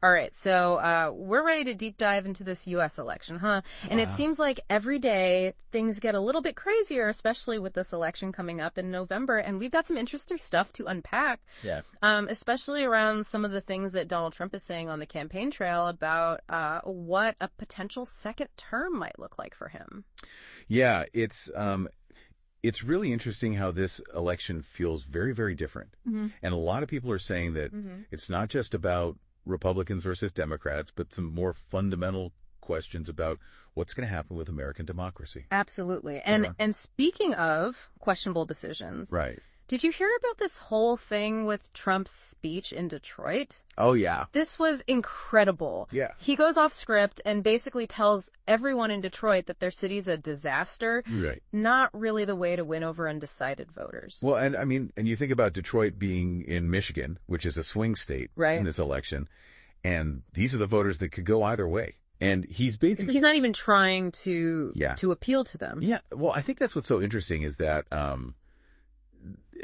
All right, so we're ready to deep dive into this U.S. election, huh? And it seems like every day things get a little bit crazier, especially with this election coming up in November. And we've got some interesting stuff to unpack, especially around some of the things that Donald Trump is saying on the campaign trail about what a potential second term might look like for him. Yeah, it's really interesting how this election feels very, very different. And a lot of people are saying that it's not just about Republicans versus Democrats, but some more fundamental questions about what's going to happen with American democracy. Absolutely. And speaking of questionable decisions, right? Did you hear about this whole thing with Trump's speech in Detroit? Oh, yeah. This was incredible. Yeah. He goes off script and basically tells everyone in Detroit that their city's a disaster. Right. Not really the way to win over undecided voters. Well, and I mean, and you think about Detroit being in Michigan, which is a swing state in this election, and these are the voters that could go either way. And he's not even trying to appeal to them. Yeah. Well, I think that's what's so interesting is that,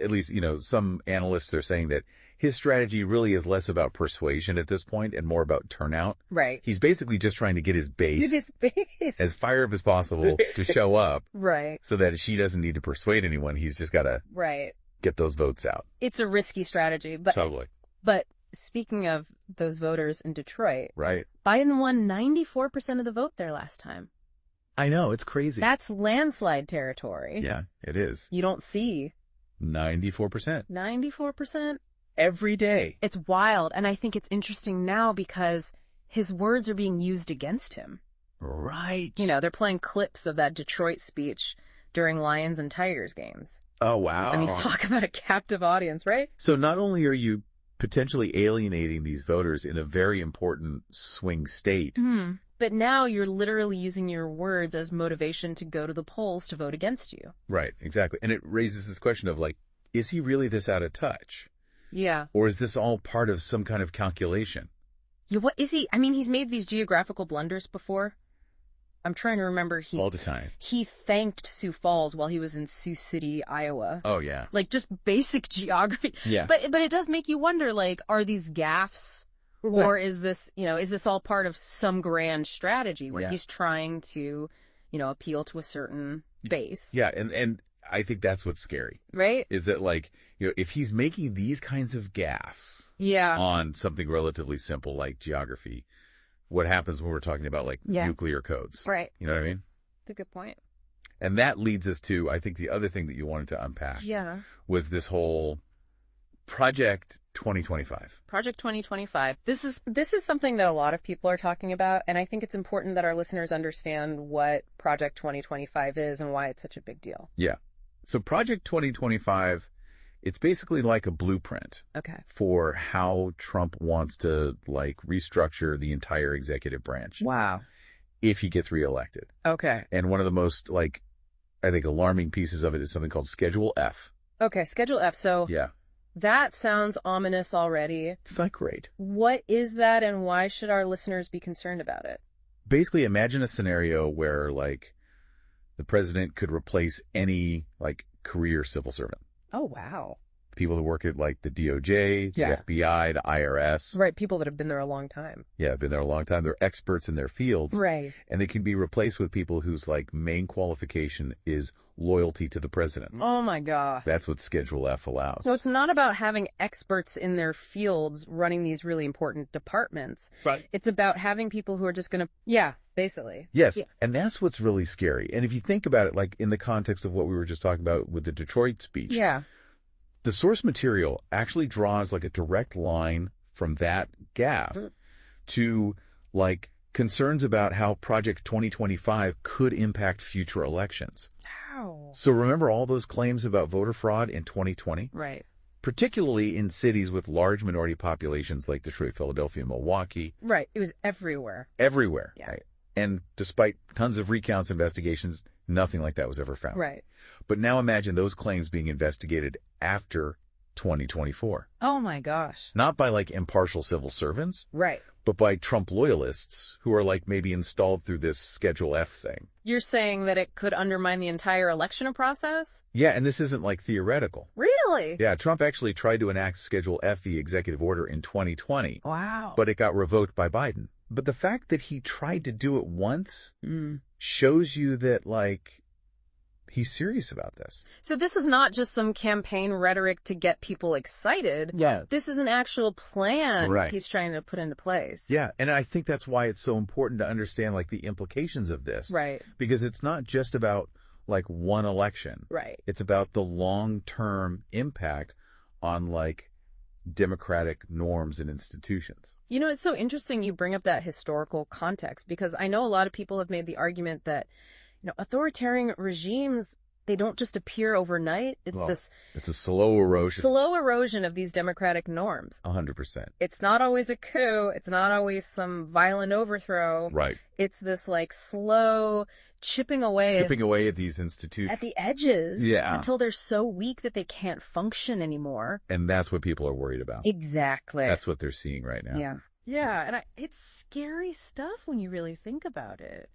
at least, some analysts are saying that his strategy really is less about persuasion at this point and more about turnout. Right. He's basically just trying to get his base as fired up as possible to show up. Right. So that she doesn't need to persuade anyone. He's just got to get those votes out. It's a risky strategy. But totally. But speaking of those voters in Detroit, right? Biden won 94% of the vote there last time. I know. It's crazy. That's landslide territory. Yeah, it is. You don't see 94%. 94%? Every day. It's wild. And I think it's interesting now because his words are being used against him. Right. They're playing clips of that Detroit speech during Lions and Tigers games. Oh, wow. I mean, talk about a captive audience, right? So not only are you potentially alienating these voters in a very important swing state, but now you're literally using your words as motivation to go to the polls to vote against you. Right, exactly. And it raises this question of is he really this out of touch? Yeah. Or is this all part of some kind of calculation? Yeah, what is he? I mean, he's made these geographical blunders before. I'm trying to remember. All the time. He thanked Sioux Falls while he was in Sioux City, Iowa. Oh, yeah. Just basic geography. Yeah. But it does make you wonder, are these gaffes? Or is this all part of some grand strategy where he's trying to, appeal to a certain base? Yeah, and I think that's what's scary. Right? Is that if he's making these kinds of gaffes on something relatively simple like geography, what happens when we're talking about nuclear codes? Right. You know what I mean? That's a good point. And that leads us to, I think, the other thing that you wanted to unpack. Yeah. Was this whole Project 2025. Project 2025. This is something that a lot of people are talking about, and I think it's important that our listeners understand what Project 2025 is and why it's such a big deal. Yeah. So Project 2025, it's basically like a blueprint for how Trump wants to restructure the entire executive branch. Wow. If he gets reelected. Okay. And one of the most I think alarming pieces of it is something called Schedule F. Okay, Schedule F. So yeah. That sounds ominous already. It's not great. What is that, and why should our listeners be concerned about it? Basically, imagine a scenario where, the president could replace any, career civil servant. Oh, wow. People that work at, the DOJ, the FBI, the IRS. Right, people that have been there a long time. Yeah, been there a long time. They're experts in their fields. Right. And they can be replaced with people whose, main qualification is loyalty to the president. Oh, my God. That's what Schedule F allows. So it's not about having experts in their fields running these really important departments. Right. It's about having people who are just going to, basically. Yes, yeah. And that's what's really scary. And if you think about it, in the context of what we were just talking about with the Detroit speech. Yeah. The source material actually draws a direct line from that gaffe to concerns about how Project 2025 could impact future elections. How? So remember all those claims about voter fraud in 2020? Right. Particularly in cities with large minority populations like Detroit, Philadelphia, Milwaukee. Right. It was everywhere. Everywhere. Yeah. Right? And despite tons of recounts, investigations, nothing like that was ever found. Right. But now imagine those claims being investigated after 2024. Oh my gosh. Not by like impartial civil servants, Right. but by Trump loyalists who are like maybe installed through this Schedule F thing. You're saying that it could undermine the entire election process? Yeah, and this isn't like theoretical. Really? Yeah, Trump actually tried to enact Schedule F, the executive order, in 2020. Wow. But it got revoked by Biden. But the fact that he tried to do it once shows you that, like, he's serious about this. So this is not just some campaign rhetoric to get people excited. Yeah. This is an actual plan he's trying to put into place. Yeah, and I think that's why it's so important to understand, like, the implications of this. Right. Because it's not just about, like, one election. Right. It's about the long-term impact on, like, democratic norms and institutions. You know, it's so interesting you bring up that historical context, because I know a lot of people have made the argument that, you know, authoritarian regimes, they don't just appear overnight. It's a slow erosion of these democratic norms. 100%. It's not always a coup. It's not always some violent overthrow. Right. It's this like slow chipping away at these institutions. At the edges. Yeah. Until they're so weak that they can't function anymore. And that's what people are worried about. Exactly. That's what they're seeing right now. Yeah. Yeah. And it's scary stuff when you really think about it.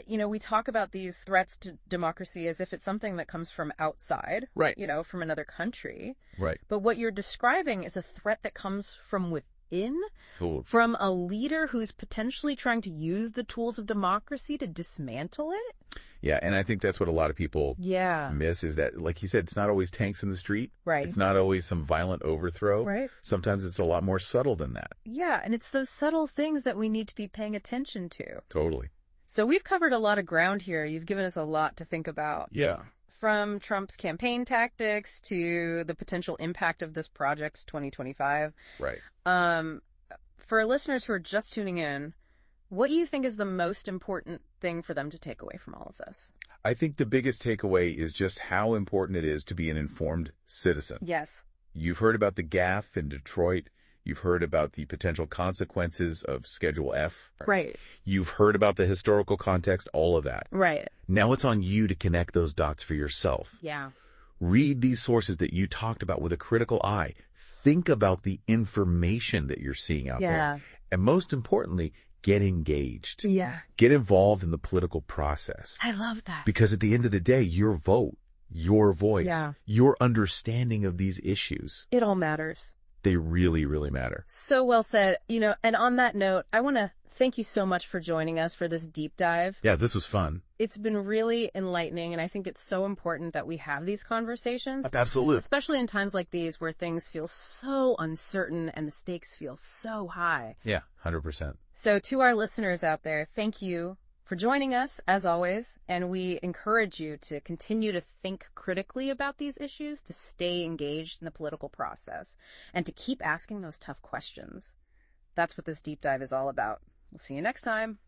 You know, we talk about these threats to democracy as if it's something that comes from outside. Right. You know, from another country. Right. But what you're describing is a threat that comes from within. Cool. From a leader who's potentially trying to use the tools of democracy to dismantle it. Yeah, and I think that's what a lot of people miss is that, like you said, it's not always tanks in the street. Right. It's not always some violent overthrow. Right. Sometimes it's a lot more subtle than that. Yeah, and it's those subtle things that we need to be paying attention to. Totally. So we've covered a lot of ground here. You've given us a lot to think about. Yeah. From Trump's campaign tactics to the potential impact of this project's 2025. Right. For listeners who are just tuning in, what do you think is the most important thing for them to take away from all of this? I think the biggest takeaway is just how important it is to be an informed citizen. Yes. You've heard about the gaffe in Detroit. You've heard about the potential consequences of Schedule F. Right. You've heard about the historical context, all of that. Right. Now it's on you to connect those dots for yourself. Yeah. Read these sources that you talked about with a critical eye. Think about the information that you're seeing out there. And most importantly, get engaged. Yeah. Get involved in the political process. I love that. Because at the end of the day, your vote, your voice, your understanding of these issues. It all matters. They really, really matter. So well said. You know, and on that note, I want to thank you so much for joining us for this deep dive. Yeah, this was fun. It's been really enlightening, and I think it's so important that we have these conversations. Absolutely. Especially in times like these where things feel so uncertain and the stakes feel so high. Yeah, 100%. So to our listeners out there, thank you for joining us, as always, and we encourage you to continue to think critically about these issues, to stay engaged in the political process, and to keep asking those tough questions. That's what this deep dive is all about. We'll see you next time.